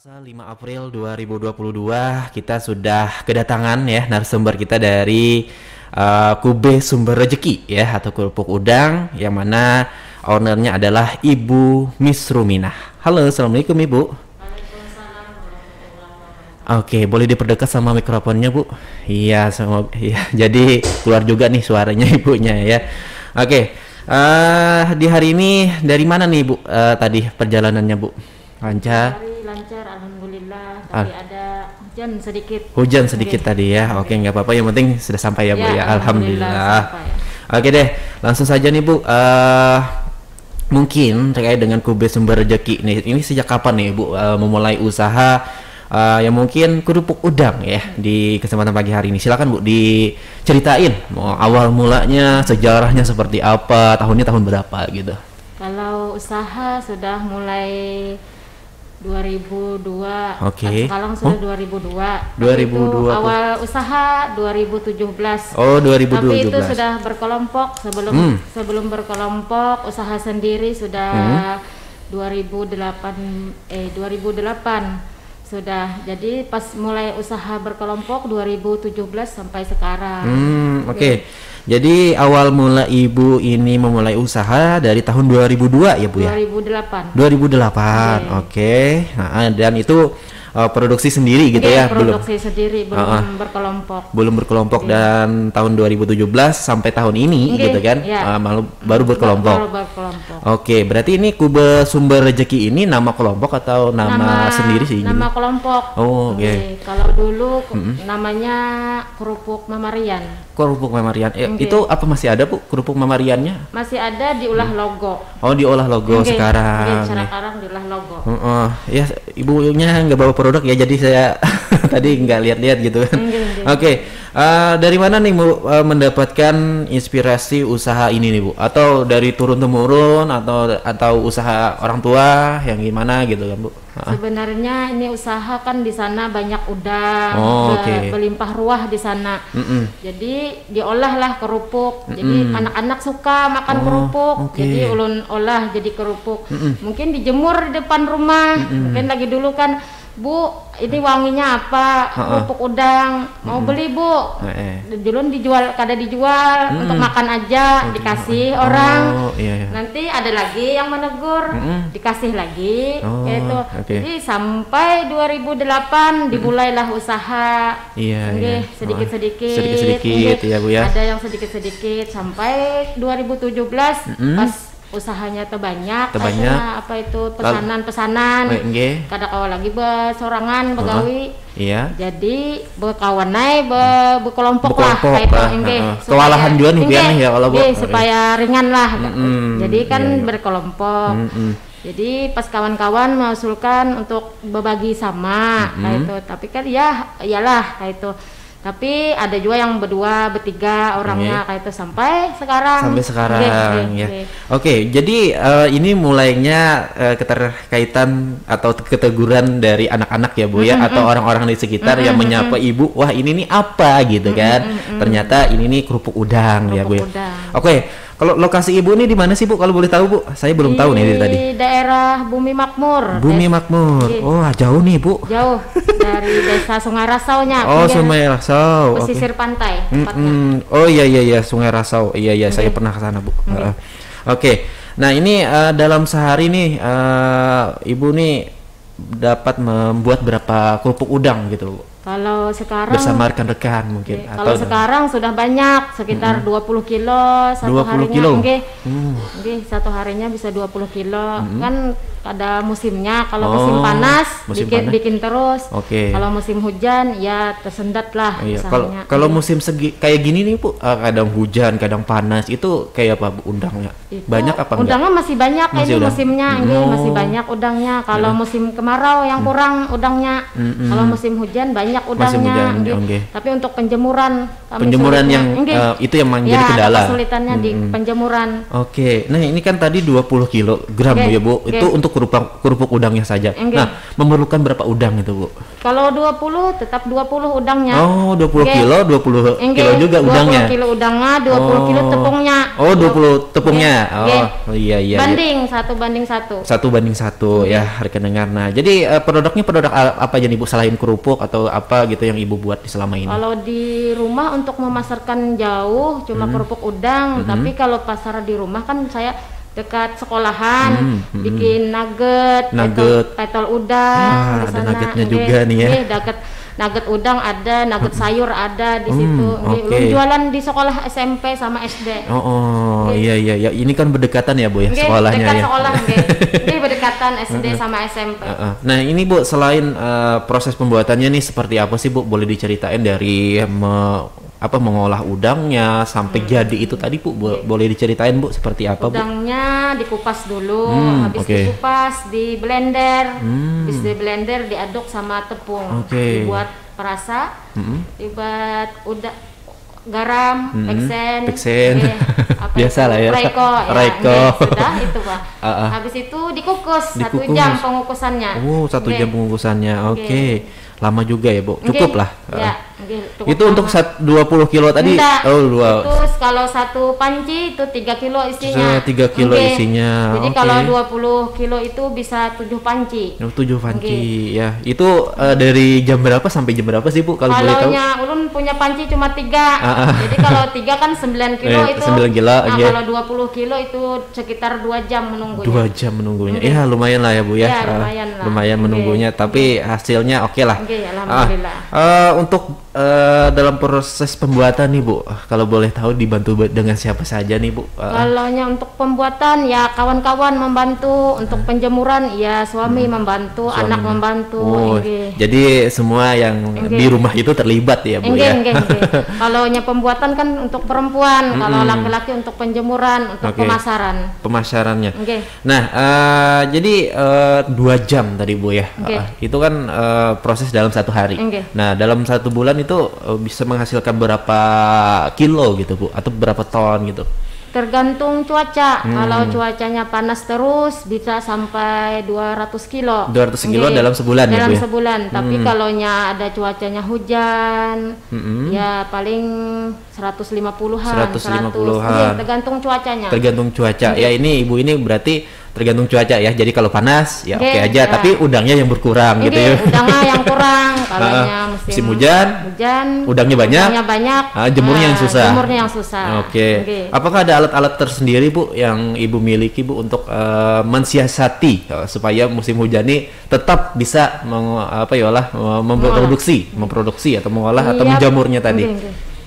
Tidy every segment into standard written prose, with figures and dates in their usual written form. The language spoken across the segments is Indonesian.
Selasa 5 April 2022 kita sudah kedatangan ya narasumber kita dari Kube Sumber Rejeki ya atau Kerupuk Udang yang mana ownernya adalah Ibu Miss Ruminah. Halo, assalamualaikum Ibu. Oke, boleh diperdekat sama mikrofonnya Bu? Iya, iya. Jadi keluar juga nih suaranya ibunya ya. Oke, di hari ini dari mana nih Bu? Tadi perjalanannya Bu? Lancar? Lancar, alhamdulillah. Tapi ada hujan sedikit. Hujan sedikit tadi ya. Oke, nggak apa-apa. Yang penting sudah sampai ya Bu ya. Alhamdulillah. Oke deh, langsung saja nih Bu. Mungkin terkait dengan Kube Sumber Rejeki nih. Ini sejak kapan nih Bu memulai usaha yang mungkin kerupuk udang ya di kesempatan pagi hari ini? Silakan Bu diceritain mau awal mulanya, sejarahnya seperti apa, tahunnya tahun berapa gitu. Kalau usaha sudah mulai 2002. Oke. Sekarang sudah 2002. 2002. Awal usaha 2017. Oh, 2017. Tapi itu sudah berkelompok sebelum berkelompok usaha sendiri sudah 2008 sudah. Jadi pas mulai usaha berkelompok 2017 sampai sekarang. Oke. Jadi awal mula Ibu ini memulai usaha dari tahun 2002 ya Bu ya? 2008. 2008. Oke. Nah, dan itu produksi sendiri gitu ya? Produksi sendiri, belum berkelompok. Belum berkelompok dan tahun 2017 sampai tahun ini gitu kan? Ya. Baru berkelompok. Baru berkelompok. Oke, berarti ini Kube Sumber Rejeki ini nama kelompok atau nama sendiri sih? Nama kelompok. Oh, oke. Kalau dulu namanya Kerupuk Mamarian. Kerupuk Mamarian. Itu apa masih ada Bu kerupuk Mamariannya? Masih ada diolah logo. Oh, diolah logo sekarang. Sekarang diolah logo. Ya, ibunya nggak bawa produk ya, jadi saya tadi nggak lihat-lihat gitu kan. Oke. Dari mana nih Bu mendapatkan inspirasi usaha ini nih Bu? Atau dari turun temurun atau usaha orang tua yang gimana gitu kan Bu? Sebenarnya ini usaha kan di sana banyak udang, berlimpah ruah di sana. Jadi diolahlah kerupuk. Jadi anak-anak suka makan kerupuk. Jadi ulun olah jadi kerupuk. Mungkin dijemur di depan rumah. Mungkin lagi dulu kan, Bu, ini wanginya apa? Kerupuk udang. Mau beli Bu? Dulu dijual, kada dijual untuk makan aja, dikasih orang. Nanti ada lagi yang menegur, dikasih lagi. Gitu. Jadi sampai 2008 dimulailah usaha. Sedikit-sedikit ya Bu ya. Ada yang sedikit-sedikit sampai 2017 pas usahanya terbanyak apa itu pesanan kada kawa lagi besorangan begawi jadi berkawan naik berkelompok lah kayak kewalahan juga nih biar ya kalau supaya ringan lah jadi kan berkelompok. Jadi pas kawan-kawan mengusulkan untuk berbagi sama kayak itu, tapi kan ya iyalah kayak itu. Tapi ada juga yang berdua, bertiga orangnya kayak itu sampai sekarang. Oke, jadi ini mulainya keterkaitan atau keteguran dari anak-anak ya Bu ya, atau orang-orang di sekitar yang menyapa Ibu, wah ini nih apa gitu kan? Ternyata ini nih kerupuk udang ya Bu ya. Oke, kalau lokasi Ibu ini di mana sih Bu? Kalau boleh tahu Bu, saya belum tahu nih dari tadi. Di daerah Bumi Makmur. Bumi Makmur. Oh, jauh nih Bu. Jauh dari desa Sungai Rasaunya. Oh, Sungai Rasau. Pesisir pantai. Oh iya Sungai Rasau. Iya saya pernah ke sana Bu. Oke. Nah ini dalam sehari nih Ibu nih dapat membuat berapa kerupuk udang gitu Bu? Kalau sekarang bersama rekan-rekan mungkin kalau sekarang sudah banyak sekitar 20 kilo satu 20 harinya kilo. Satu harinya bisa 20 kilo kan ada musimnya. Kalau musim panas bikin terus. Kalau musim hujan ya tersendat lah. Kalau musim kayak gini nih Bu, kadang hujan kadang panas, itu kayak apa Bu udangnya? Banyak apa enggak? Udangnya masih banyak ini musimnya masih banyak udangnya. Kalau musim kemarau yang kurang udangnya. Kalau musim hujan banyak banyak udangnya. Tapi untuk penjemuran yang itu yang menjadi kendala. Kesulitannya di penjemuran. Oke. Nah, ini kan tadi 20 kilogram ya, Bu. Itu untuk kerupuk udangnya saja. Nah, memerlukan berapa udang itu, Bu? Kalau 20 tetap 20 udangnya. Oh, 20 kilo, 20 kilo juga udangnya. 20 kilo udangnya, 20 kilo tepungnya. Oh, 20 tepungnya. Oh, iya. Banding 1 banding 1. 1 banding 1 ya, harga dengar. Nah, jadi produknya produk apa aja nih, Bu, selain kerupuk atau apa gitu yang Ibu buat selama ini? Kalau di rumah untuk memasarkan jauh cuma kerupuk udang, tapi kalau pasar di rumah kan saya dekat sekolahan bikin nugget. Petel udang. Ada nuggetnya juga nih ya. Dekat nugget udang ada, nugget sayur ada di situ. Jualan di sekolah SMP sama SD. Iya. Ini kan berdekatan ya, Bu ya, sekolahnya ya. Sekolah ini berdekatan SD sama SMP. Nah, ini Bu, selain proses pembuatannya nih seperti apa sih, Bu? Boleh diceritain dari mengolah udangnya sampai jadi itu tadi, Bu. Boleh diceritain, Bu, seperti apa, Bu? Udangnya dikupas dulu, habis dikupas di blender. Habis di blender diaduk sama tepung. Dibuat perasa, dibuat garam, peksen. Biasa lah ya. Raiko. Sudah itu, Pak. Habis itu dikukus 1 jam pengukusannya. 1 jam pengukusannya. Oke. Lama juga ya, Bu. Cukup lah. Itu untuk 20 kilo tadi. Itu kalau 1 panci itu 3 kilo isinya. 3 kilo isinya. Jadi kalau 20 kilo itu bisa 7 panci. 7 panci ya. Itu dari jam berapa sampai jam berapa sih, Bu, kalau boleh tahu? Ulun punya panci cuma 3. Jadi kalau 3 kan 9 kilo itu. 9 kilo. Kalau 20 kilo itu sekitar 2 jam menunggunya. 2 jam menunggunya. Ya, lumayan lah ya, Bu ya. Lumayan menunggunya, tapi hasilnya oke lah. Alhamdulillah. Untuk dalam proses pembuatan nih, Bu, kalau boleh tahu dibantu dengan siapa saja nih, Bu? Kalaunya untuk pembuatan ya kawan-kawan membantu, untuk penjemuran ya suami membantu, anak membantu. Jadi semua yang di rumah itu terlibat ya, Bu ya. Kalaunya pembuatan kan untuk perempuan, kalau laki-laki untuk penjemuran, untuk pemasarannya. Nah, jadi 2 jam tadi, Bu ya. Itu kan proses dalam 1 hari. Nah, dalam 1 bulan itu bisa menghasilkan berapa kilo gitu, Bu, atau berapa ton gitu? Tergantung cuaca. Kalau cuacanya panas terus bisa sampai 200 kilo. 200 kilo dalam sebulan ya, Bu? Dalam sebulan. Tapi kalaunya ada cuacanya hujan, ya paling 150-an. 150-an. Tergantung cuacanya. Tergantung cuaca. Ya, ini Ibu ini berarti tergantung cuaca ya. Jadi kalau panas ya oke aja, tapi udangnya yang berkurang gitu ya. Udangnya yang kurang. Kalaunya musim hujan, udangnya banyak. Jemurnya yang susah. Oke. Apakah ada alat-alat tersendiri, Bu, yang Ibu miliki, Bu, untuk mensiasati supaya musim hujan ini tetap bisa memproduksi atau mengolah atau menjamurnya tadi?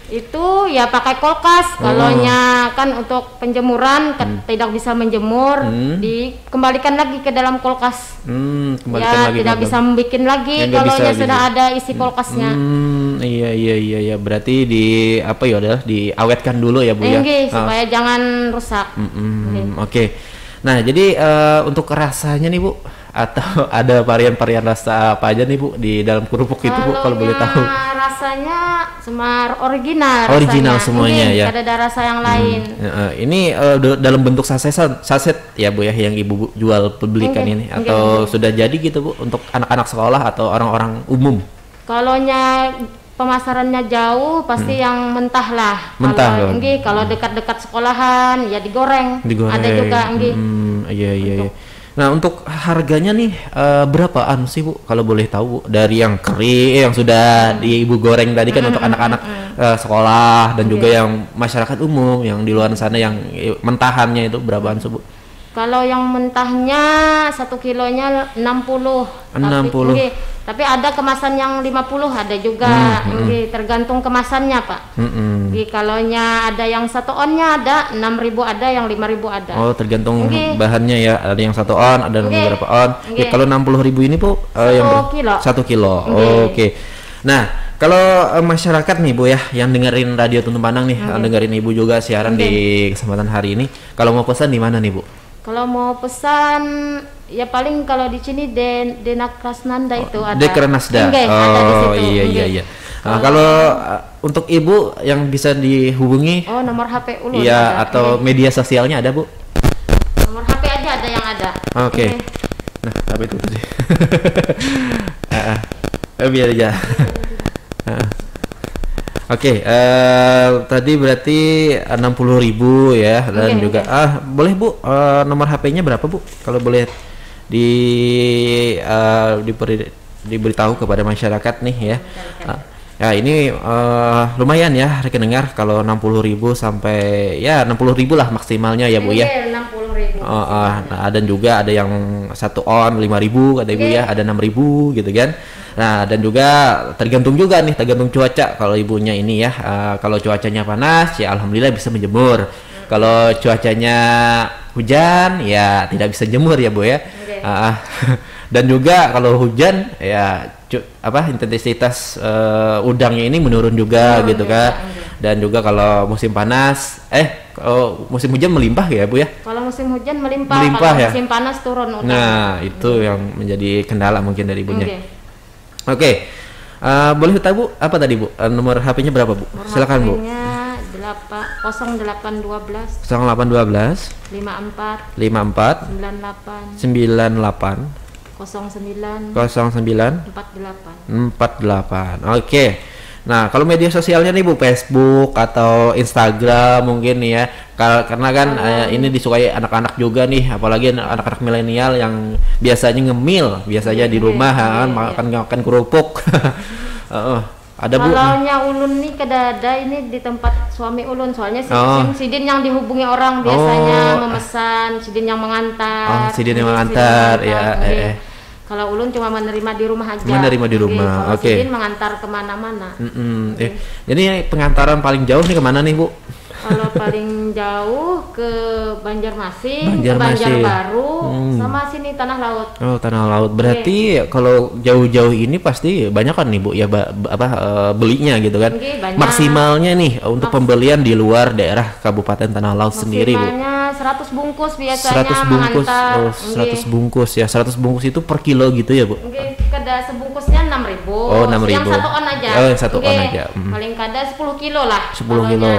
Itu ya pakai kulkas. Kalaunya kan untuk penjemuran tidak bisa menjemur, dikembalikan lagi ke dalam kulkas. Tidak bisa membikin lagi kalaunya sudah ada isi kulkasnya. Iya. Berarti diawetkan dulu ya, Bu ya. Supaya jangan rusak. Oke. Nah, jadi untuk rasanya nih, Bu, atau ada varian-varian rasa apa aja nih, Bu, di dalam kerupuk itu, Bu, kalau boleh tahu? Rasanya semua original semuanya ya. Tidak ada rasa yang lain. Ini dalam bentuk saset ya, Bu ya, yang Ibu jual belikan ini, atau sudah jadi gitu, Bu, untuk anak-anak sekolah atau orang-orang umum? Kalaunya pemasarannya jauh pasti yang mentah lah. Kalau dekat-dekat sekolahan ya digoreng. Ada juga Iya. Nah, untuk harganya nih berapaan sih, Bu, kalau boleh tahu, Bu? Dari yang kering yang sudah Ibu goreng tadi kan untuk anak-anak sekolah dan juga yang masyarakat umum yang di luar sana yang mentahannya itu berapaan sih, Bu? Kalau yang mentahnya 1 kilonya 60. Tapi ada kemasan yang 50 ada juga. Tergantung kemasannya, Pak. Kalaunya ada yang 1 onnya ada 6.000, ada yang 5.000 ada. Oh, tergantung bahannya ya. Ada yang 1 on, ada beberapa on. Kalau 60.000 ini, Bu, 1 kilo. Oke. Nah, kalau masyarakat nih, Bu ya, yang dengerin Radio Tuntun Pandang nih, dengerin Ibu juga siaran di kesempatan hari ini, kalau mau pesan di mana nih, Bu? Kalau mau pesan ya paling kalau di sini Dena Krasnanda itu ada. Dekranasda. Ada di situ. Iya. Nah, kalau untuk ibu yang bisa dihubungi, nomor HP Ulun. Iya, atau media sosialnya ada, Bu? Nomor HP aja ada yang ada. Oke. Nah, apa itu tadi? Biar aja. Oke, tadi berarti 60.000 ya, dan juga boleh Bu, nomor HP-nya berapa Bu? Kalau boleh diberitahu kepada masyarakat nih ya. Ya ini lumayan ya rekan dengar, kalau 60.000 sampai ya 60.000 lah maksimalnya ya Bu ya. 60.000. Nah, dan juga ada yang 1 on 5.000 kata Ibu ya, ada 6.000 gitu kan. Nah, dan juga tergantung cuaca kalau ibunya ini ya. Kalau cuacanya panas ya alhamdulillah bisa menjemur. Kalau cuacanya hujan ya tidak bisa jemur ya Bu ya. Dan juga kalau hujan ya intensitas udangnya ini menurun juga gitu kan. Dan juga kalau musim panas kalau musim hujan melimpah ya Bu ya. Kalau musim hujan melimpah kalau ya? musim panas turun udang. Nah, itu yang menjadi kendala mungkin dari ibunya. Oke. Boleh tahu Bu, apa tadi Bu? Nomor HP-nya berapa Bu? Silakan Bu. 0812 0812 54 98 09 49 48. Oke. Nah, kalau media sosialnya nih Bu, Facebook atau Instagram mungkin nih ya. Karena kan ini disukai anak-anak juga nih, apalagi anak-anak milenial yang biasanya ngemil, biasanya di rumah makan kerupuk. Ada Bu. Kalaunya Ulun nih kedada ini di tempat suami Ulun, soalnya Sidin yang dihubungi orang biasanya memesan, Sidin yang mengantar. Sidin yang mengantar ya. Kalau Ulun cuma menerima di rumah aja. Menerima di rumah. Oke. Sidin mengantar kemana-mana. Jadi pengantaran paling jauh nih kemana nih Bu? Kalau paling jauh ke Banjarmasin, ke Banjarbaru, sama sini Tanah Laut. Oh, Tanah Laut. Berarti kalau jauh-jauh ini pasti banyak kan nih Bu ya belinya gitu kan. Maksimalnya nih untuk pembelian di luar daerah Kabupaten Tanah Laut sendiri Bu. Maksimalnya 100 bungkus biasanya 100 bungkus. Mengantar. 100 bungkus ya. 100 bungkus itu per kilo gitu ya Bu? Kada sebungkusnya 6.000. Oh, 6.000. Yang 1 on aja. Yang 1 on aja. Paling kada 10 kilo lah. 10 kilo.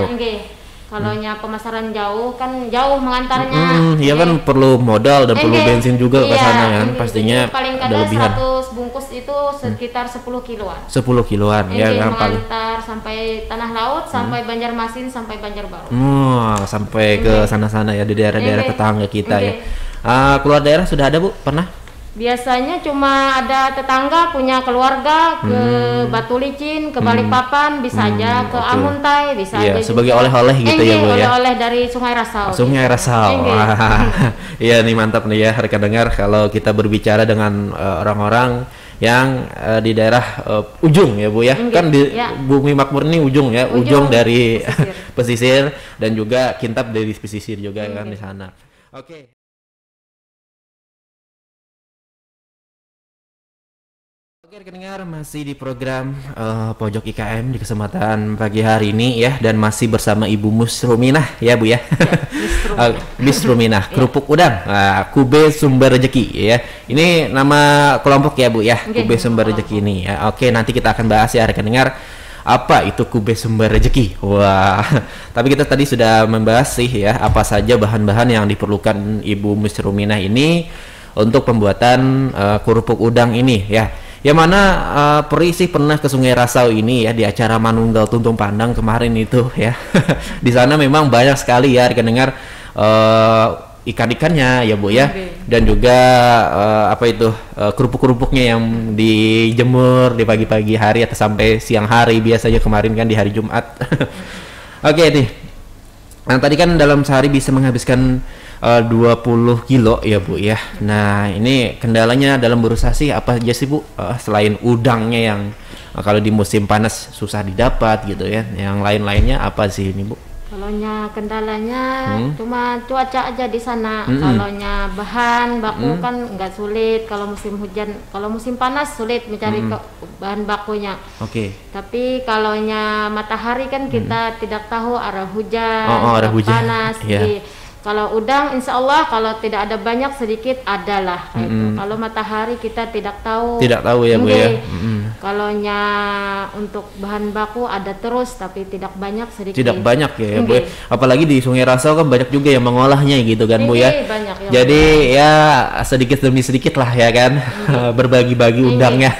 Kalaunya pemasaran jauh kan jauh mengantarnya. Iya kan perlu modal dan perlu bensin juga ke sana kan. Pastinya paling ada lebihan. 100 bungkus itu sekitar 10 kiloan. 10 kiloan ya kan paling. Mengantar sampai Tanah Laut, sampai Banjarmasin, sampai Banjarbaru. Sampai ke sana-sana ya di daerah-daerah tetangga kita ya. Keluar daerah sudah ada Bu? Pernah? Biasanya cuma ada tetangga punya keluarga ke Batu Licin, ke Balikpapan, bisa aja ke Amuntai, bisa aja sebagai oleh-oleh gitu ya Bu ya. Oleh-oleh dari Sungai Rasau. Sungai Rasau. Iya nih mantap nih ya rekan dengar, kalau kita berbicara dengan orang-orang yang di daerah ujung ya Bu ya. Kan di Bumi Makmur ini ujung ya, ujung dari pesisir dan juga Kintab dari pesisir juga kan di sana. Oke. Oke rekan dengar, masih di program Pojok IKM di kesempatan pagi hari ini ya, dan masih bersama Ibu Musruminah ya Bu ya. Musruminah, kerupuk udang, Kube Sumber Rezeki ya. Ini nama kelompok ya Bu ya, Kube Sumber Rezeki ini ya. Oke, nanti kita akan bahas ya rekan dengar, apa itu Kube Sumber Rezeki. Wah, tapi kita tadi sudah membahas sih ya apa saja bahan-bahan yang diperlukan Ibu Musruminah ini untuk pembuatan kerupuk udang ini ya. Yang mana Peri sih pernah ke Sungai Rasau ini ya di acara Manunggal Tuntung Pandang kemarin itu ya. Di sana memang banyak sekali ya rekan dengar ikan-ikannya ya Bu ya. Dan juga kerupuk-kerupuknya yang dijemur di pagi-pagi hari atau sampai siang hari biasanya, kemarin kan di hari Jumat. Oke nih. Nah, tadi kan dalam sehari bisa menghabiskan 20 kilo ya Bu ya. Nah, ini kendalanya dalam berusaha sih apa aja sih Bu? Selain udangnya yang kalau di musim panas susah didapat gitu ya. Yang lain-lainnya apa sih ini Bu? Kalaunya kendalanya cuma cuaca aja di sana. Kalaunya bahan baku kan nggak sulit. Kalau musim hujan, kalau musim panas sulit mencari bahan bakunya. Oke. Tapi kalaunya matahari kan kita tidak tahu arah hujan, arah hujan. panas. Yeah. Kalau udang insya Allah kalau tidak ada banyak sedikit adalah itu. Kalau matahari kita tidak tahu. Tidak tahu ya Bu ya. Kalau untuk bahan baku ada terus tapi tidak banyak sedikit. Tidak banyak ya Bu. Apalagi di Sungai Rasau kan banyak juga yang mengolahnya gitu kan Bu ya. Banyak, jadi ya sedikit demi sedikit lah ya kan berbagi-bagi udangnya.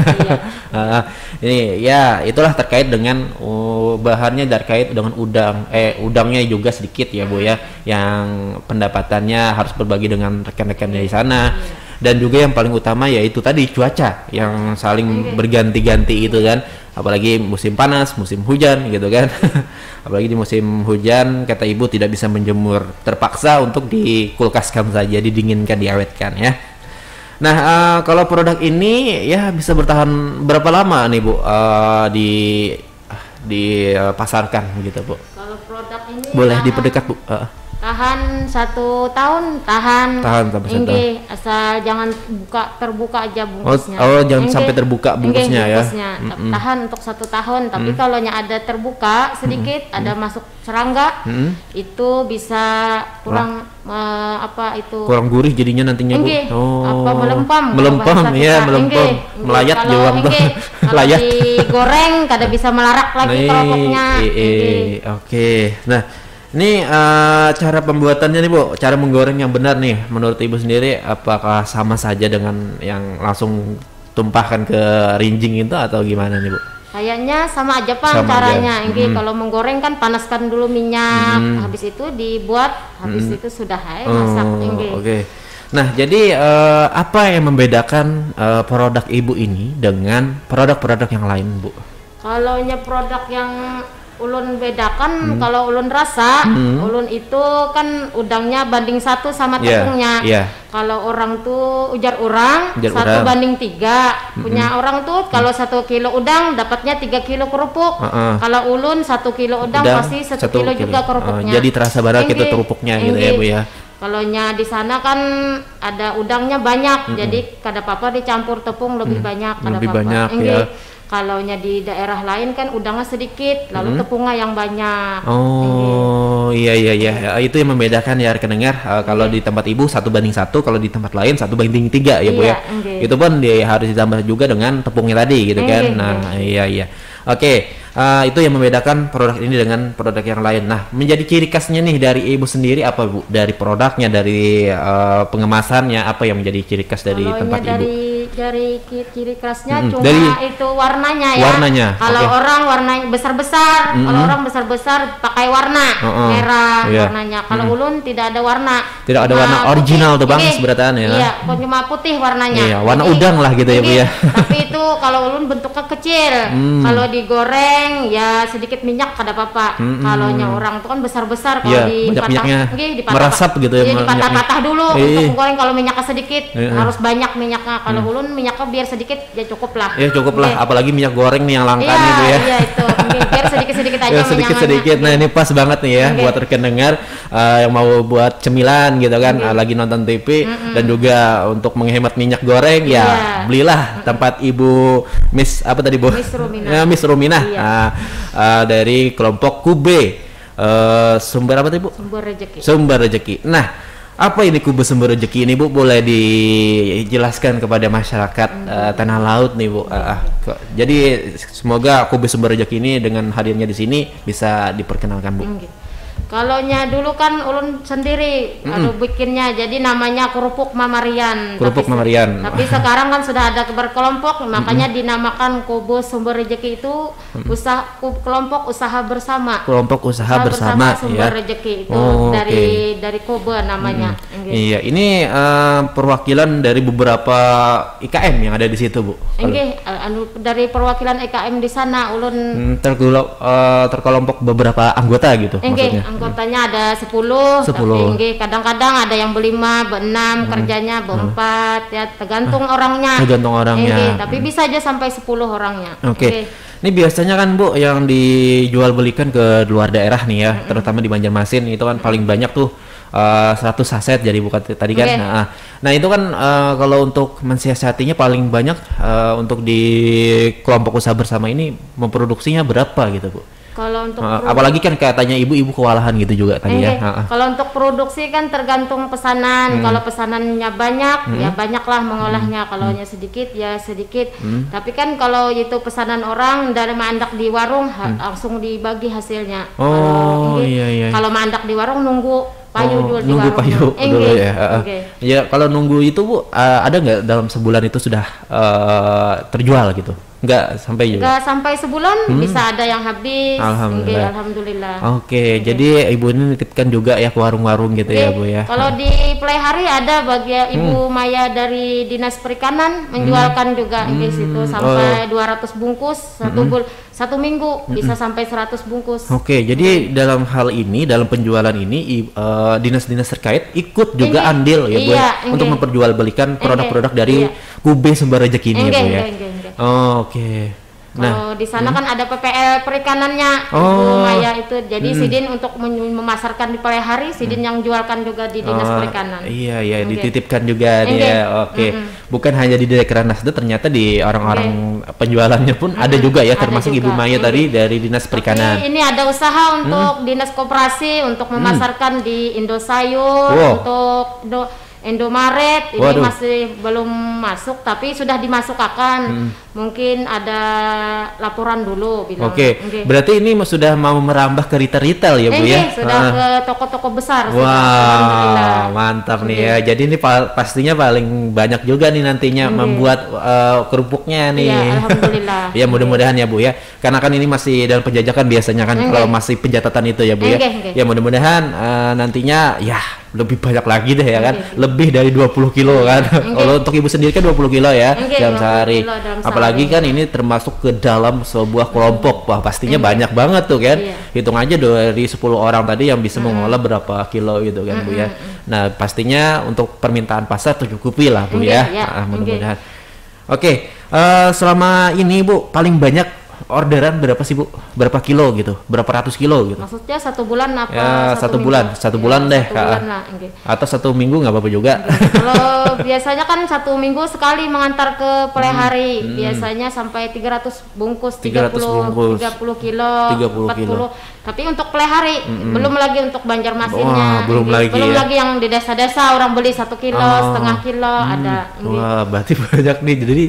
Ini ya itulah terkait dengan bahannya terkait dengan udangnya juga sedikit ya Bu ya, yang pendapatannya harus berbagi dengan rekan-rekan dari sana. Dan juga yang paling utama yaitu tadi cuaca yang saling berganti-ganti itu kan, apalagi musim panas, musim hujan gitu kan. Apalagi di musim hujan kata ibu tidak bisa menjemur, terpaksa untuk dikulkaskan saja, didinginkan, diawetkan ya. Nah kalau produk ini ya bisa bertahan berapa lama nih Bu dipasarkan gitu Bu? Kalau produk ini boleh diperdekat Bu. Tahan 1 tahun, tahan sampai 1 tahun. Asal jangan terbuka aja bungkusnya. Jangan sampai terbuka bungkusnya ya. Tahan untuk 1 tahun, tapi kalau ada terbuka sedikit, ada masuk serangga, itu bisa kurang kurang gurih jadinya nantinya Bu. Melempam ya, melayat jauh kalau digoreng kada bisa melarak lagi kerupuknya. Oke. Nah, ini cara pembuatannya nih Bu, cara menggoreng yang benar nih menurut Ibu sendiri, apakah sama saja dengan yang langsung tumpahkan ke rinjing itu atau gimana nih Bu? Kayaknya sama aja Pak caranya. Kalau menggoreng kan panaskan dulu minyak, habis itu dibuat, habis itu sudah masak. Oke. Nah, jadi apa yang membedakan produk Ibu ini dengan produk-produk yang lain Bu? Kalau produk yang ulun bedakan, kalau ulun rasa, ulun itu kan udangnya banding 1 sama tepungnya. Kalau orang tuh ujar orang 1 banding 3. Punya orang tuh kalau 1 kilo udang dapatnya 3 kilo kerupuk. Kalau ulun 1 kilo udang pasti 1 kilo juga kerupuknya. Jadi terasa barang itu kerupuknya gitu ya Bu ya. Kalau di sana kan ada udangnya banyak, jadi kada apa-apa dicampur tepung lebih banyak, kada lebih apa-apa. Banyak ya. Kalau di daerah lain kan udangnya sedikit, lalu tepungnya yang banyak. Iya. Itu yang membedakan ya rekan dengar. Kalau di tempat Ibu 1 banding 1, kalau di tempat lain 1 banding 3 ya Bu ya. Itu pun harus ditambah juga dengan tepungnya tadi gitu kan. Nah, iya. Oke. Itu yang membedakan produk ini dengan produk yang lain. Nah, menjadi ciri khasnya nih dari Ibu sendiri apa Bu? Dari produknya, dari pengemasannya, apa yang menjadi ciri khas dari tempat Ibu? Dari ciri khasnya cuma itu warnanya ya. Kalau orang warnanya besar-besar, kalau orang besar-besar pakai warna merah warnanya. Kalau ulun tidak ada warna. Tidak ada warna original tuh Bang sebenarnya ya. Iya, cuma putih warnanya. Iya, warna udang lah gitu ya Bu ya. Tapi itu kalau ulun bentuknya kecil. Kalau digoreng ya sedikit minyak kada apa-apa. Kalau orang tuh kan besar-besar, kalau dipatah merasap gitu ya. Dipatah-patah dulu untuk goreng. Kalau minyaknya sedikit harus banyak minyaknya. Kalau ulun minyaknya biar sedikit ya cukup lah. Ya cukup lah, apalagi minyak goreng nih yang langka nih Bu ya. Iya itu. Biar sedikit-sedikit aja minyaknya. Sedikit-sedikit. Nah, ini pas banget nih ya buat rekan dengar yang mau buat cemilan gitu kan, lagi nonton TV dan juga untuk menghemat minyak goreng ya belilah tempat Ibu Miss apa tadi Bu? Miss Ruminah. Dari kelompok Kube sumber apa tadi Bu? Sumber Rezeki. Nah, apa ini Kube Sumber Rezeki ini Bu? Boleh dijelaskan kepada masyarakat Tanah Laut nih Bu. Jadi semoga Kube Sumber Rezeki ini dengan hadirnya di sini bisa diperkenalkan Bu. Kalau dulu kan ulun sendiri bikinnya, jadi namanya kerupuk Mamarian. Tapi sekarang kan sudah ada berkelompok, makanya dinamakan Kube Sumber Rezeki itu kelompok usaha bersama. Kelompok usaha bersama Sumber Rezeki itu dari Kube namanya. Iya, ini perwakilan dari beberapa IKM yang ada di situ Bu. Dari perwakilan IKM di sana ulun terkelompok beberapa anggota gitu maksudnya. Anggotanya ada 10. Kadang-kadang ada yang ber-5, ber-6, kerjanya ber-4 ya, tergantung orangnya. Tapi bisa aja sampai 10 orangnya. Oke. Ini biasanya kan Bu yang dijual belikan ke luar daerah nih ya, terutama di Banjarmasin itu kan paling banyak tuh 100 saset jadi bukan tadi kan. Nah, itu kan kalau untuk mensiasatinya paling banyak untuk di kelompok usaha bersama ini memproduksinya berapa gitu Bu? Kalau untuk apalagi kan katanya ibu kewalahan gitu juga tadi ya. Kalau untuk produksi kan tergantung pesanan. Kalau pesanannya banyak, ya banyaklah mengolahnya. Kalau sedikit ya sedikit. Tapi kan kalau itu pesanan orang dari mandak di warung langsung dibagi hasilnya. Kalau mandak di warung nunggu payu dulu di nunggu warung. Payu dulu ya. Ya kalau nunggu itu Bu, ada nggak dalam sebulan itu sudah terjual gitu? Nggak sampai juga? Nggak sampai sebulan, bisa ada yang habis. Alhamdulillah. Alhamdulillah. Jadi ibu ini nitipkan juga ya ke warung-warung gitu ya Bu ya. Kalau di Play Hari ada bagian Ibu Maya dari Dinas Perikanan menjualkan juga di situ sampai 200 bungkus satu minggu bisa sampai 100 bungkus. Jadi dalam hal ini, dalam penjualan ini dinas-dinas terkait ikut juga andil ya Bu ya, untuk memperjualbelikan produk-produk dari Kube Sumber Rezeki ini ya Bu ya. Nah, di sana kan ada PPL perikanannya Ibu Maya itu. Jadi Sidin untuk memasarkan di Play Hari, Sidin yang jualkan juga di Dinas Perikanan. Iya, dititipkan juga dia. Bukan hanya di Dekranasda, ternyata di orang-orang penjualannya pun ada juga ya, termasuk juga. Ibu Maya tadi dari Dinas Perikanan. Ini ada usaha untuk Dinas Koperasi untuk memasarkan di Indosayur, untuk Indomaret ini masih belum masuk, tapi sudah dimasukkan. Mungkin ada laporan dulu bilang. Berarti ini sudah mau merambah ke retail ya Bu ya? Sudah ke toko-toko besar. Wah, mantap nih ya. Jadi ini pastinya paling banyak juga nih nantinya membuat kerupuknya nih. Iya, alhamdulillah. Ya mudah-mudahan ya Bu ya. Karena kan ini masih dalam penjajakan biasanya kan kalau masih pencatatan itu ya Bu ya. Ya mudah-mudahan nantinya ya lebih banyak lagi deh ya kan. Lebih dari 20 kilo kan. Kalau untuk ibu sendiri kan 20 kilo ya dalam sehari. Apalagi kan ini termasuk ke dalam sebuah kelompok. Wah, pastinya banyak banget tuh kan. Hitung aja dari 10 orang tadi yang bisa mengolah berapa kilo gitu kan Bu ya. Nah, pastinya untuk permintaan pasar tercukupi lah Bu ya. Mudah-mudahan. Selama ini Bu paling banyak orderan berapa sih Bu? Berapa kilo gitu? Berapa ratus kilo gitu? Maksudnya satu bulan apa? Ya, satu bulan deh. Atau satu minggu nggak apa-apa juga. Kalau biasanya kan satu minggu sekali mengantar ke Play Hari. Biasanya sampai 300 bungkus, 30 kilo, 40 kilo. Tapi untuk Play Hari belum lagi untuk Banjarmasinnya. Belum lagi yang di desa-desa orang beli 1 kilo, setengah kilo ada. Wah, berarti banyak nih. Jadi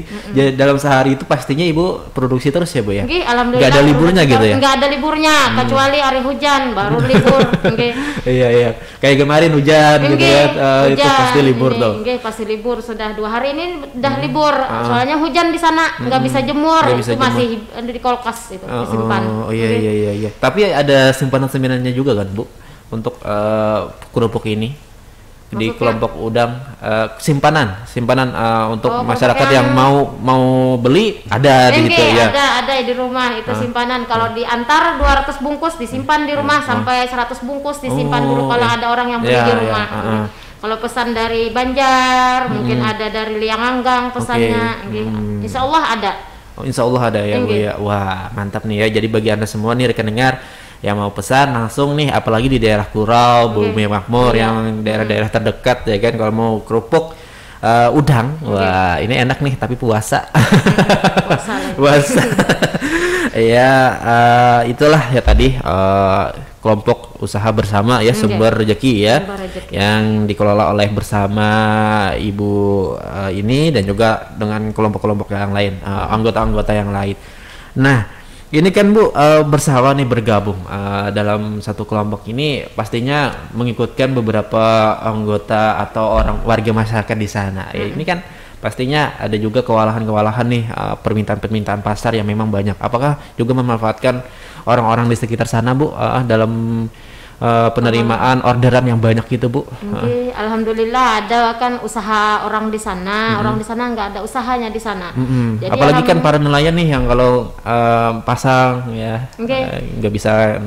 dalam sehari itu pastinya Ibu produksi terus ya Bu ya? Alhamdulillah. Gak ada liburnya gitu ya? Nggak ada liburnya, kecuali hari hujan baru libur. Iya. Kayak kemarin hujan gitu ya, itu pasti libur tuh. Pasti libur. Sudah 2 hari ini udah libur. Soalnya hujan di sana, nggak bisa jemur. Itu masih ada di kulkas itu disimpan. Iya. Tapi ada simpanan-simpanannya juga kan Bu untuk kerupuk ini? Di kelompok udang simpanan untuk masyarakat yang mau beli ada di gitu ya. Ada di rumah itu simpanan. Kalau diantar 200 bungkus disimpan di rumah sampai 100 bungkus disimpan dulu kalau ada orang yang beli di rumah. Kalau pesan dari Banjar mungkin ada dari Lianganggang pesannya. Insya Allah ada. Insya Allah ada ya Bu ya. Wah, mantap nih ya. Jadi bagi Anda semua nih rekan dengar yang mau pesan langsung nih, apalagi di daerah Kurau, Bumi Makmur, yang daerah-daerah terdekat ya kan, kalau mau kerupuk udang, wah ini enak nih tapi puasa. Puasa. Ya itulah ya tadi kelompok usaha bersama ya Sumber Rezeki ya, yang dikelola oleh bersama Ibu ini dan juga dengan kelompok-kelompok yang lain, anggota-anggota yang lain. Nah, ini kan Bu bersama nih bergabung dalam satu kelompok ini pastinya mengikutkan beberapa anggota atau orang warga masyarakat di sana. Ini kan pastinya ada juga kewalahan-kewalahan nih, permintaan-permintaan pasar yang memang banyak. Apakah juga memanfaatkan orang-orang di sekitar sana Bu dalam penerimaan orderan yang banyak gitu Bu? Alhamdulillah ada kan usaha orang di sana. Orang di sana nggak ada usahanya di sana. Jadi apalagi kan para nelayan nih yang kalau pasang ya nggak bisa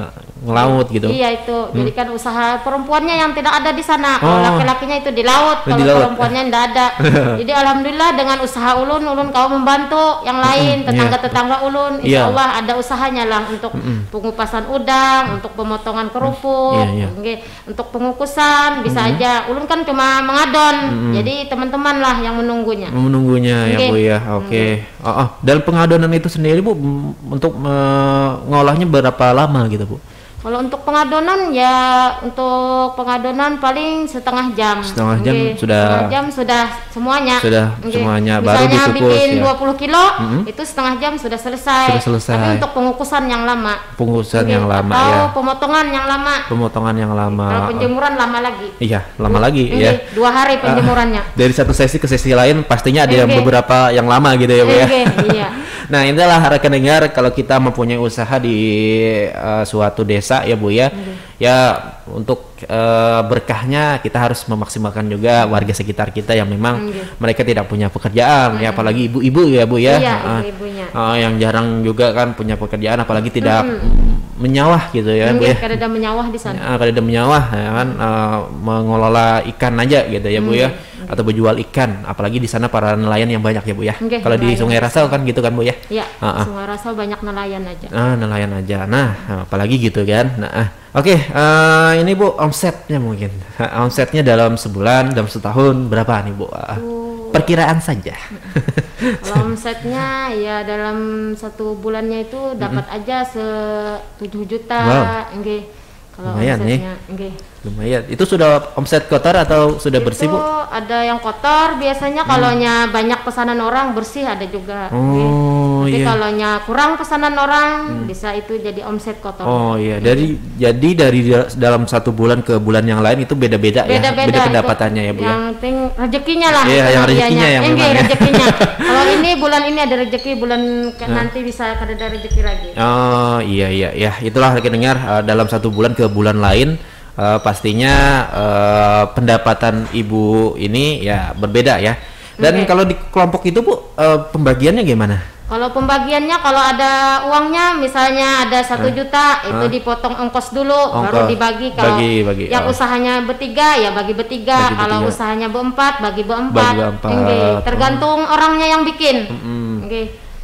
ngelaut gitu. Iya itu. Jadi kan usaha perempuannya yang tidak ada di sana. Kalau laki-lakinya itu di laut, kalau perempuannya tidak ada. Jadi alhamdulillah dengan usaha ulun kau membantu yang lain, tetangga-tetangga ulun. Insya Allah ada usahanya lah untuk pengupasan udang, untuk pemotongan kerupuk, untuk pengukusan bisa aja. Ulun kan cuma mengadon. Jadi teman-teman lah yang menunggunya. Ya Bu ya. Oke. Dalam pengadonan itu sendiri Bu, untuk mengolahnya berapa lama gitu Bu? Kalau untuk pengadonan paling setengah jam. Setengah jam sudah semuanya. Semuanya baru dikukus. Misalnya bikin 20 kilo, itu setengah jam sudah selesai. Tapi untuk pengukusan yang lama. Atau pemotongan yang lama. Kalau penjemuran lama lagi. Iya, lama lagi ya. 2 hari penjemurannya. Dari satu sesi ke sesi lain pastinya ada yang beberapa yang lama gitu ya Bu ya. Iya. Nah, inilah rekan dengar kalau kita mempunyai usaha di suatu desa ya Bu ya. Ya untuk berkahnya kita harus memaksimalkan juga warga sekitar kita yang memang mereka tidak punya pekerjaan ya, apalagi ibu-ibu ya Bu ya. Iya, ibu-ibunya. Yang jarang juga kan punya pekerjaan, apalagi tidak menyawah gitu ya Bu ya. Kada menyawah di sana. Kada menyawah ya kan, mengelola ikan aja gitu ya Bu ya, atau berjual ikan, apalagi di sana para nelayan yang banyak ya Bu ya. Kalau di Sungai Rasau kan gitu kan Bu ya. Iya. Sungai Rasau banyak nelayan aja. Nelayan aja. Nah, apalagi gitu kan. Nah, oke, ini Bu omsetnya mungkin. Omsetnya dalam sebulan, dalam setahun berapa nih Bu? Perkiraan saja. Kalau omsetnya ya dalam 1 bulannya itu dapat aja 7 juta. Kalau lumayan omsetnya, lumayan. Itu sudah omset kotor atau sudah bersih Bu? Ada yang kotor biasanya, kalonya banyak pesanan orang bersih ada juga. Tapi kalonya kurang pesanan orang bisa itu jadi omset kotor. Jadi dari dalam 1 bulan ke bulan yang lain itu beda-beda ya. Beda pendapatannya ya Bu ya. Yang penting rezekinya lah. Iya, yang rezekinya yang memang. Rezekinya. Kalau ini bulan ini ada rezeki, bulan nanti bisa ada rezeki lagi. Iya. Itulah rekan dengar, dalam 1 bulan ke bulan lain pastinya pendapatan ibu ini ya berbeda ya. Dan kalau di kelompok itu Bu, pembagiannya gimana? Kalau pembagiannya, kalau ada uangnya misalnya ada 1 juta itu dipotong ongkos dulu, baru dibagi. Kalau yang usahanya bertiga ya bagi bertiga, kalau usahanya berempat bagi berempat. Tergantung orangnya yang bikin.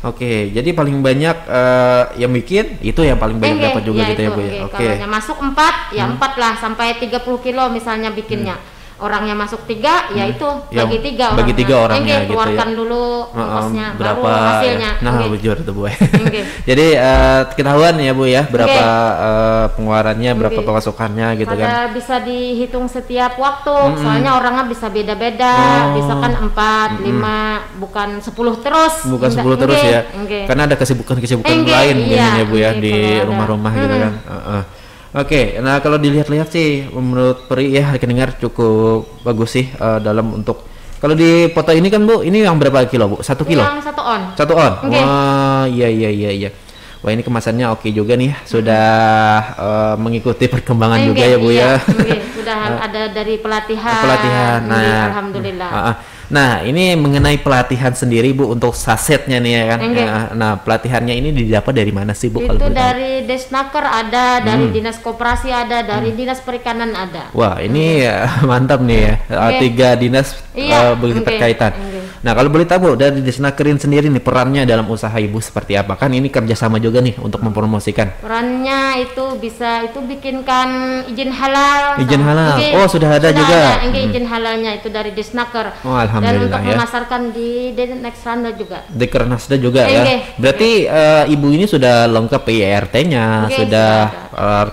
Oke, jadi paling banyak yang bikin itu yang paling banyak dapat juga gitu ya Bu ya. Kalau masuk 4 ya 4 lah sampai 30 kilo misalnya bikinnya. Orangnya masuk 3 ya itu bagi 3 orangnya. Bagi 3 orangnya gitu ya. Keluarkan dulu ongkosnya, berapa baru hasilnya. Bujur itu Bu. Jadi ketahuan ya Bu ya berapa pengeluarannya, berapa pemasukannya gitu kan. Bisa dihitung setiap waktu. Soalnya orangnya bisa beda-beda. Bisa kan 4, 5, bukan 10 terus. Bukan 10 terus ya. Karena ada kesibukan-kesibukan lain ya Bu ya di rumah-rumah gitu kan. Oke, nah kalau dilihat-lihat sih menurut Peri ya dengar cukup bagus sih dalam untuk kalau di foto ini kan Bu, ini yang berapa kilo Bu? 1 kilo? Yang 1 on. 1 on? Wah, iya. Wah ini kemasannya oke juga nih, sudah mengikuti perkembangan juga ya Bu ya. Sudah ada dari pelatihan. Nah, alhamdulillah. Nah ini mengenai pelatihan sendiri Bu untuk sasetnya nih ya kan. Nah pelatihannya ini didapat dari mana sih Bu? Itu dari Desnaker ada, dari Dinas Koperasi ada, dari Dinas Perikanan ada. Wah ini mantap nih ya, 3 dinas begitu terkaitan. Nah kalau boleh tahu Bu, dari Desnakerin sendiri nih perannya dalam usaha Ibu seperti apa? Kan ini kerjasama juga nih untuk mempromosikan. Perannya itu bisa bikinkan izin halal. Izin halal. Sudah ada juga. Izin halalnya itu dari Desnaker. Dan untuk memasarkan di Dekranasda juga. Dekranasda juga ya. Berarti Ibu ini sudah lengkap IRT-nya, sudah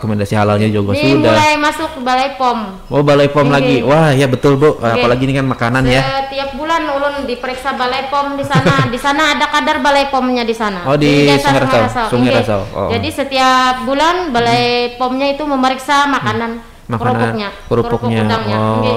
rekomendasi halalnya juga ini sudah. Mulai masuk Balai POM. Balai POM lagi. Wah ya betul Bu. Apalagi ini kan makanan ya. Setiap bulan ulun diperiksa Balai POM di sana. Di sana ada kadar Balai POM-nya di sana. Di Sungai Rasau. Jadi setiap bulan Balai POM-nya itu memeriksa makanan kerupuknya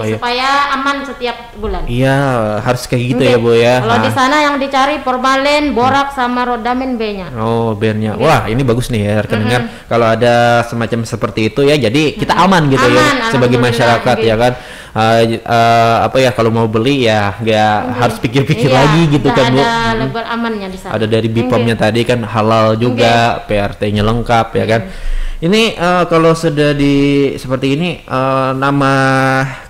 supaya aman setiap bulan. Iya, harus kayak gitu ya Bu ya. Kalau di sana yang dicari formalin, borak sama rodamin B-nya. B-nya. Wah, ini bagus nih ya rekan dengar. Kalau ada semacam seperti itu ya, jadi kita aman gitu ya sebagai masyarakat ya kan. Kalau mau beli ya nggak harus pikir-pikir lagi gitu kan Bu. Ada label amannya di sana. Ada dari BPOM-nya tadi kan halal juga, PRT-nya lengkap ya kan. Ini kalau sudah seperti ini nama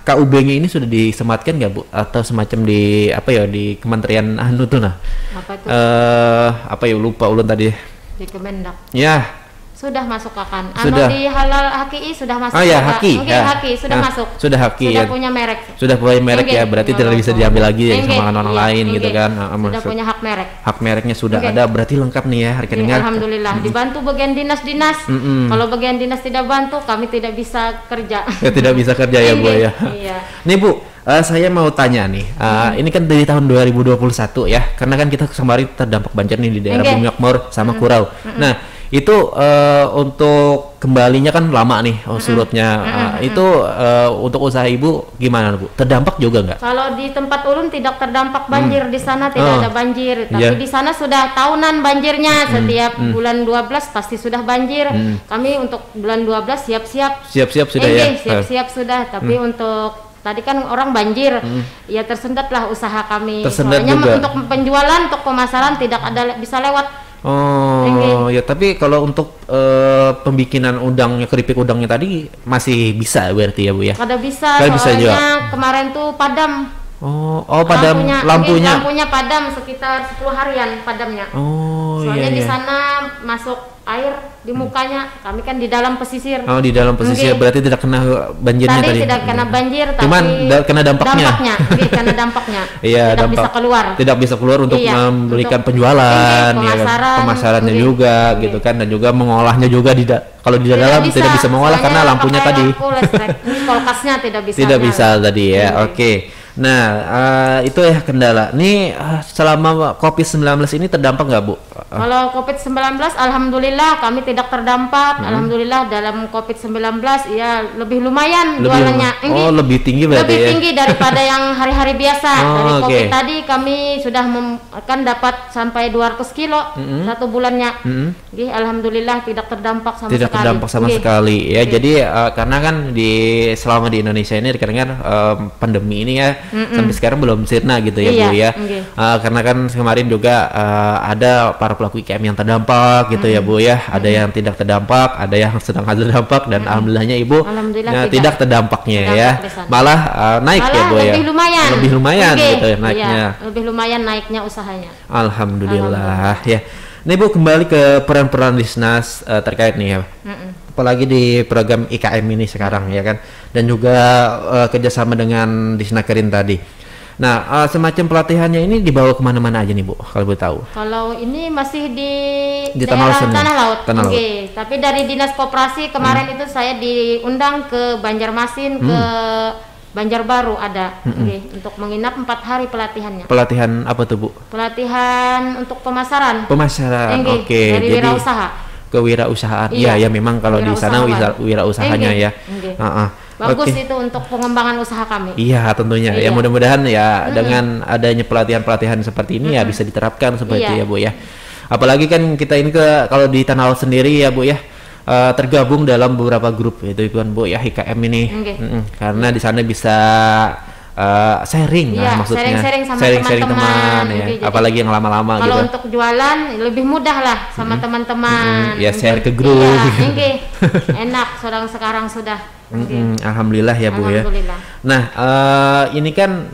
KUB-nya ini sudah disematkan nggak Bu? Atau semacam di apa ya di Kementerian anu tuh nah? Apa itu? Apa ya lupa ulun tadi. Di Kemendak. Ya. Sudah masuk akan. Sudah. Di Halal HKI sudah masuk. Oh ya HKI. Oke, HKI sudah masuk. Sudah HKI sudah ya. punya merek. Sudah punya merek ya, berarti tidak bisa diambil lagi ya sama orang lain gitu kan. Sudah punya hak merek. Hak mereknya sudah ada, berarti lengkap nih ya rekeningnya. Alhamdulillah, dibantu bagian dinas-dinas. Kalau bagian dinas tidak bantu, kami tidak bisa kerja. Ya, tidak bisa kerja ya Bu ya. Iya. Nih Bu, saya mau tanya nih, ini kan dari tahun 2021 ya, karena kan kita kemarin terdampak banjir nih di daerah Bumi Makmur sama Kurau. Nah, itu untuk kembalinya kan lama nih surutnya. Itu untuk usaha Ibu gimana Bu? Terdampak juga nggak? Kalau di tempat ulun tidak terdampak banjir, di sana tidak ada banjir. Tapi di sana sudah tahunan banjirnya, setiap bulan 12 pasti sudah banjir. Kami untuk bulan 12 siap-siap. Siap-siap sudah ya? Siap-siap sudah, tapi untuk tadi kan orang banjir, ya tersendatlah usaha kami. Tersendat soalnya juga. Untuk penjualan, untuk pemasaran tidak ada bisa lewat. Oh ya, tapi kalau untuk pembikinan udangnya, keripik udangnya tadi masih bisa berarti ya Bu ya? Kada bisa, bisa soalnya juga. kemarin tuh padam. Padam lampunya. Lampunya padam sekitar 10 harian padamnya. Soalnya di sana masuk air di mukanya, kami kan di dalam pesisir. Oh, di dalam pesisir berarti tidak kena banjirnya tadi. Tidak kena banjir, tapi cuman kena dampaknya. Kena dampaknya. Iya, tidak bisa keluar. Tidak bisa keluar untuk memberikan penjualan, pemasarannya juga gitu kan, dan juga mengolahnya juga kalau di dalam tidak bisa mengolah karena lampunya tadi. Kulkasnya tidak bisa. Tidak bisa tadi ya. Oke. Nah, itu ya kendala. Nih selama COVID-19 ini terdampak nggak Bu? Kalau COVID-19, alhamdulillah kami tidak terdampak. Alhamdulillah dalam COVID-19 ya lebih lumayan jualannya. Lebih tinggi berarti lebih tinggi daripada yang hari-hari biasa. Dari COVID tadi kami sudah kan dapat sampai 200 kilo satu bulannya. Jadi alhamdulillah tidak terdampak sama sekali. Tidak terdampak sama sekali ya. Jadi karena kan selama di Indonesia ini kadang-kadang pandemi ini ya sampai sekarang belum sirna gitu ya Bu ya. Karena kan kemarin juga ada para pelaku IKM yang terdampak gitu ya Bu ya. Ada yang tidak terdampak, ada yang sedang terdampak, dan alhamdulillahnya Ibu tidak terdampaknya ya. Malah naik ya Bu ya. Lebih lumayan gitu ya naiknya. Lebih lumayan naiknya usahanya. Alhamdulillah ya. Nih Bu, kembali ke peran-peran Disnas terkait nih ya. Apalagi di program IKM ini sekarang ya kan, dan juga kerjasama dengan Disnakerin tadi. Nah, semacam pelatihannya ini dibawa kemana-mana aja nih Bu, kalau boleh tahu? Kalau ini masih di Tanah Laut. Tanah Laut. Tapi dari Dinas Koperasi kemarin itu saya diundang ke Banjarmasin, ke Banjarbaru ada, untuk menginap 4 hari pelatihannya. Pelatihan apa tuh Bu? Pelatihan untuk pemasaran. Oke. Dari wirausaha. Kewirausahaan. Iya, ya memang kalau di sana wirausahanya ya. Bagus itu untuk pengembangan usaha kami. Iya, tentunya. Ya mudah-mudahan ya dengan adanya pelatihan-pelatihan seperti ini ya bisa diterapkan seperti itu ya Bu ya. Apalagi kan kita ini kalau di Tanah Laut sendiri ya Bu ya, tergabung dalam beberapa grup itu kan Bu ya, IKM ini. Karena di sana bisa sharing maksudnya sharing teman ya, apalagi yang lama-lama gitu. Kalau untuk jualan lebih mudah lah sama teman-teman. Ya share ke grup. Enak sekarang sudah. Alhamdulillah ya Bu ya. Nah, ini kan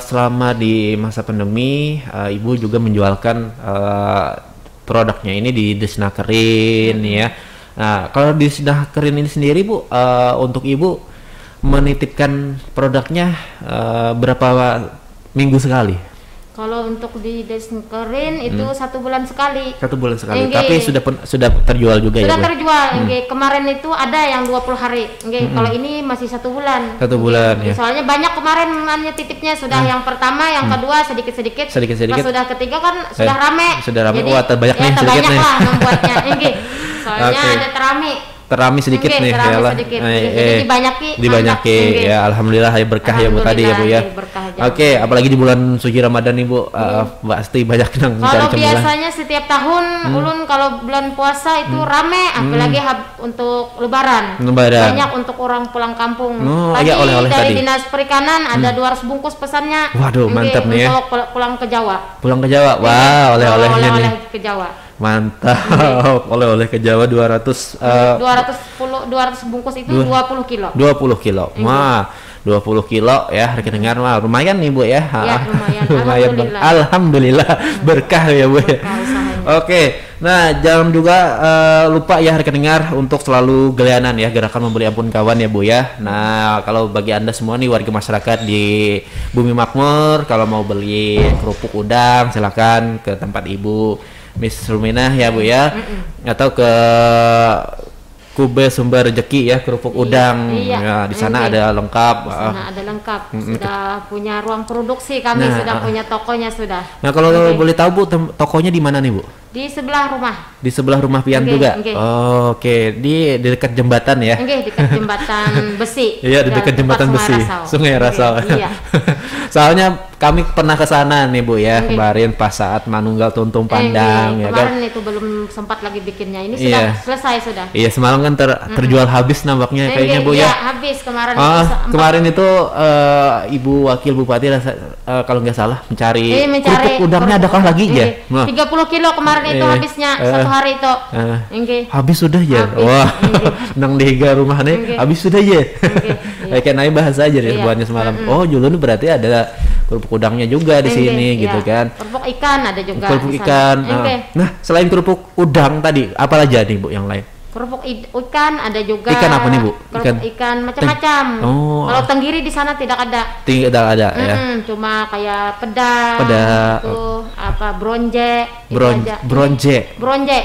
selama di masa pandemi Ibu juga menjualkan produknya ini di Disnakerin ya. Nah, kalau di Disnakerin ini sendiri Bu, untuk Ibu menitipkan produknya berapa minggu sekali? Kalau untuk di Disnakerin itu 1 bulan sekali. 1 bulan sekali. Tapi sudah terjual juga ya? Sudah terjual. Kemarin itu ada yang 20 hari. Kalau ini masih 1 bulan. 1 bulan ya. Soalnya banyak kemarin titipnya sudah yang pertama, yang kedua sedikit-sedikit. Pas sudah ketiga kan sudah rame. Sudah rame. Jadi, wah, terbanyak nih sedikit nih. Lah membuatnya. Soalnya ada terami sedikit nih ya lah. Jadi dibanyaki ya, alhamdulillah ya, berkah ya Bu tadi ya Bu ya. Oke, apalagi di bulan suci Ramadan nih Bu, pasti banyak yang mencari cemilan. Kalau biasanya setiap tahun ulun kalau bulan puasa itu rame, apalagi untuk lebaran. Banyak untuk orang pulang kampung. Oleh-oleh dari tadi. Dinas Perikanan ada 200 bungkus pesannya. Waduh, mantap nih ya. Untuk pulang ke Jawa. Pulang ke Jawa. Wah, oleh-olehnya nih. Ke Jawa. Mantap. Oleh-oleh ke Jawa 200 200 bungkus itu 20 kilo. 20 kilo. Wah, 20 kilo ya, rekan dengar mah lumayan nih Bu ya. Ya, lumayan. Lumayan Bang. Alhamdulillah berkah ya Bu ya. Oke. Nah, jangan juga lupa ya rekan dengar untuk selalu gelianan ya gerakan membeli ampun kawan ya Bu ya. Nah, kalau bagi Anda semua nih warga masyarakat di Bumi Makmur, kalau mau beli kerupuk udang silakan ke tempat Ibu Miss Ruminah ya Bu ya, atau ke Kube Sumber Rezeki ya, kerupuk udang. Ya, di sana ada lengkap. Di sana ada lengkap. Sudah punya ruang produksi kami, sudah punya tokonya sudah. Nah, kalau boleh tahu Bu, tokonya di mana nih Bu? Di sebelah rumah. Di sebelah rumah Pian juga. Oke, di dekat jembatan ya. Dekat jembatan besi. Iya, di dekat jembatan besi. Sungai Rasau. Iya. Soalnya kami pernah ke sana nih Bu ya, kemarin pas saat Manunggal Tuntung Pandang ya kan. Kemarin itu belum sempat lagi bikinnya. Ini sudah selesai sudah. Iya, semalam kan terjual habis nampaknya kayaknya Bu ya. Iya, habis kemarin. Kemarin itu Ibu Wakil Bupati kalau nggak salah mencari kerupuk udangnya adakah lagi ya? 30 kilo kemarin itu habisnya satu hari itu. Habis sudah ya. Wah, nang dihiga rumahnya habis sudah ya. Kayak naik bahasa aja ya buatnya semalam. Oh, Julun berarti ada kerupuk udangnya juga di sini gitu kan. Kerupuk ikan ada juga. Kerupuk ikan. Nah, selain kerupuk udang tadi, apa aja nih Bu yang lain? Kerupuk ikan ada juga. Ikan apa nih Bu? Ikan macam-macam. Kalau tenggiri di sana tidak ada. Tidak ada ya. Cuma kayak peda. Itu apa bronje. Bronje.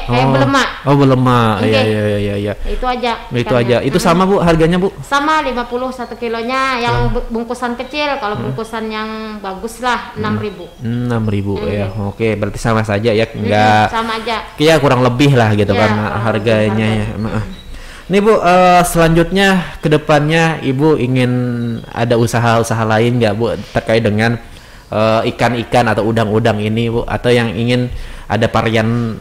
Kayak belema. Oh, belema. Iya. Itu aja. Itu aja. Itu sama Bu harganya Bu? Sama 50 1 kilonya. Yang bungkusan kecil. Kalau bungkusan yang bagus lah 6.000. 6.000 ya. Oke, berarti sama saja ya. Enggak. Sama aja. Iya, kurang lebih lah gitu kan harganya ya. Nih Bu, selanjutnya ke depannya Ibu ingin ada usaha-usaha lain nggak Bu terkait dengan ikan-ikan atau udang-udang ini Bu, atau yang ingin ada varian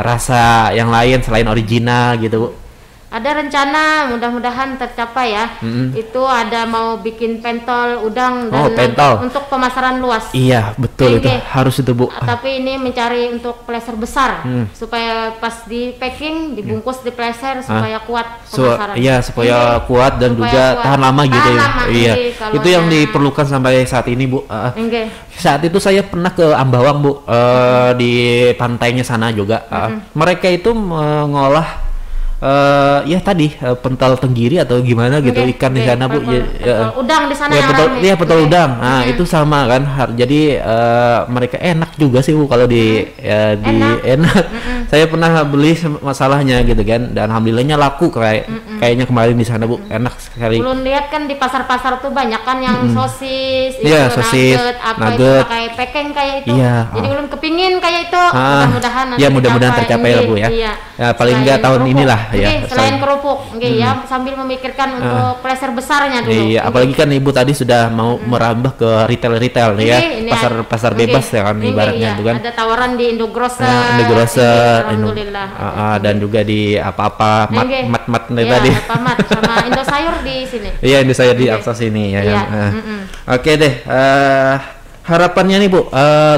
rasa yang lain selain original gitu Bu? Ada rencana, mudah-mudahan tercapai ya. Itu ada mau bikin pentol udang dan untuk pemasaran luas. Iya, betul itu harus itu Bu. Tapi ini mencari untuk pleser besar supaya pas di packing dibungkus di pleser supaya kuat pemasaran. Iya, supaya kuat dan juga tahan lama gitu ya. Iya. Itu yang diperlukan sampai saat ini Bu. Saat itu saya pernah ke Ambawang Bu, di pantainya sana juga. Mereka itu mengolah ya tadi pental tenggiri atau gimana gitu ikan di sana Bu. Udang di sana. Ya pental udang. Nah, itu sama kan. Jadi mereka enak juga sih Bu kalau enak. Saya pernah beli masalahnya gitu kan, dan alhamdulillahnya laku kayaknya kemarin di sana Bu. Enak sekali. Belum lihat kan di pasar-pasar tuh banyak kan yang sosis, nugget, pakai packing kayak itu. Jadi belum kepingin kayak itu. Mudah-mudahan ya mudah-mudahan tercapai lah Bu ya. Paling enggak tahun inilah ya. Selain kerupuk, ya sambil memikirkan untuk pleser besarnya dulu. Iya, apalagi kan Ibu tadi sudah mau merambah ke retail ya, pasar bebas ya kan ibaratnya itu kan. Ada tawaran di Indogrocer. Alhamdulillah. Dan juga di apa-apa mat tadi. Mat sama Indosayur di sini. Iya, Indosayur di akses sini ya. Oke deh. Harapannya nih Bu,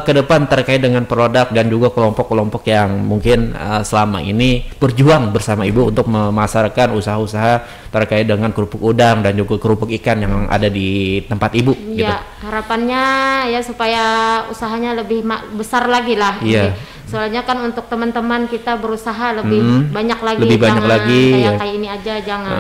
ke depan terkait dengan produk dan juga kelompok-kelompok yang mungkin selama ini berjuang bersama Ibu untuk memasarkan usaha-usaha terkait dengan kerupuk udang dan juga kerupuk ikan yang ada di tempat Ibu. Iya, gitu. Harapannya ya supaya usahanya lebih besar lagi lah. Iya. Soalnya kan untuk teman-teman kita berusaha lebih banyak lagi. Lebih banyak lagi. Kayak ini aja jangan.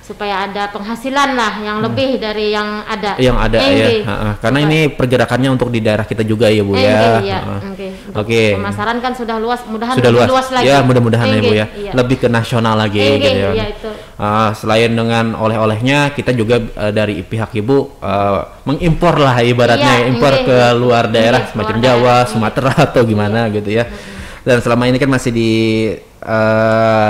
Supaya ada penghasilan lah yang lebih dari yang ada. Yang ada ya. Karena ini pergerakannya untuk di daerah kita juga ya Bu ya. Oke. Pemasaran kan sudah luas, mudahan sudah lebih luas lagi. Ya, mudah-mudahan ya Bu ya. Lebih ke nasional lagi gitu ya. Itu. Selain dengan oleh-olehnya, kita juga dari pihak Ibu mengimpor lah ibaratnya, impor ke luar daerah semacam Jawa, Sumatera atau gimana gitu ya. Dan selama ini kan masih di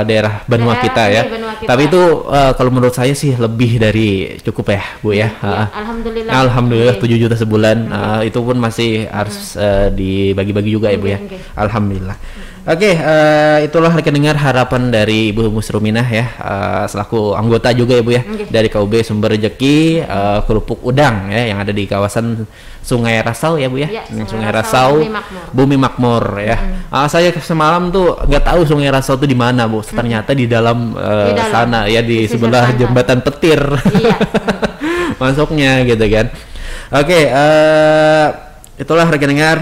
daerah Benua kita ya. Benua kita. Tapi itu kalau menurut saya sih lebih dari cukup ya Bu ya. Ya, alhamdulillah. Alhamdulillah 7 juta sebulan. Itu pun masih harus dibagi-bagi juga ya Bu ya. Alhamdulillah. Oke, itulah rekan dengar harapan dari Ibu Musruminah ya, selaku anggota juga ya Bu ya, dari KUB Sumber Rejeki Kerupuk Udang ya, yang ada di kawasan Sungai Rasau ya Bu ya, Sungai Rasau, Bumi Makmur ya. Saya semalam tuh nggak tahu Sungai Rasau tuh di mana Bu, ternyata di dalam sana ya, di sebelah jembatan petir masuknya gitu kan. Oke, itulah rekan dengar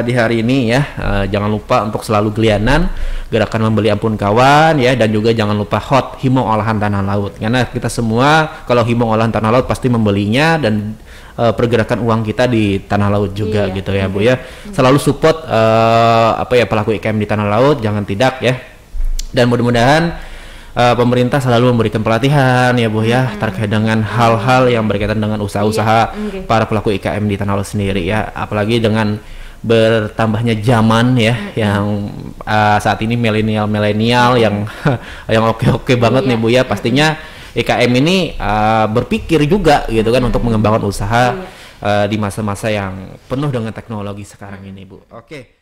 di hari ini ya, jangan lupa untuk selalu gelianan gerakan membeli ampun kawan ya, dan juga jangan lupa hot himau olahan tanah laut, karena kita semua kalau himau olahan tanah laut pasti membelinya, dan pergerakan uang kita di tanah laut juga gitu ya Bu ya. Selalu support pelaku IKM di tanah laut, jangan tidak ya, dan mudah-mudahan pemerintah selalu memberikan pelatihan ya Bu ya, terkait dengan hal-hal yang berkaitan dengan usaha-usaha para pelaku IKM di tanah laut sendiri ya, apalagi dengan bertambahnya zaman ya, yang saat ini milenial yang yang oke banget nih Bu ya. Pastinya IKM ini berpikir juga gitu kan untuk mengembangkan usaha di masa-masa yang penuh dengan teknologi sekarang ini Bu. Oke.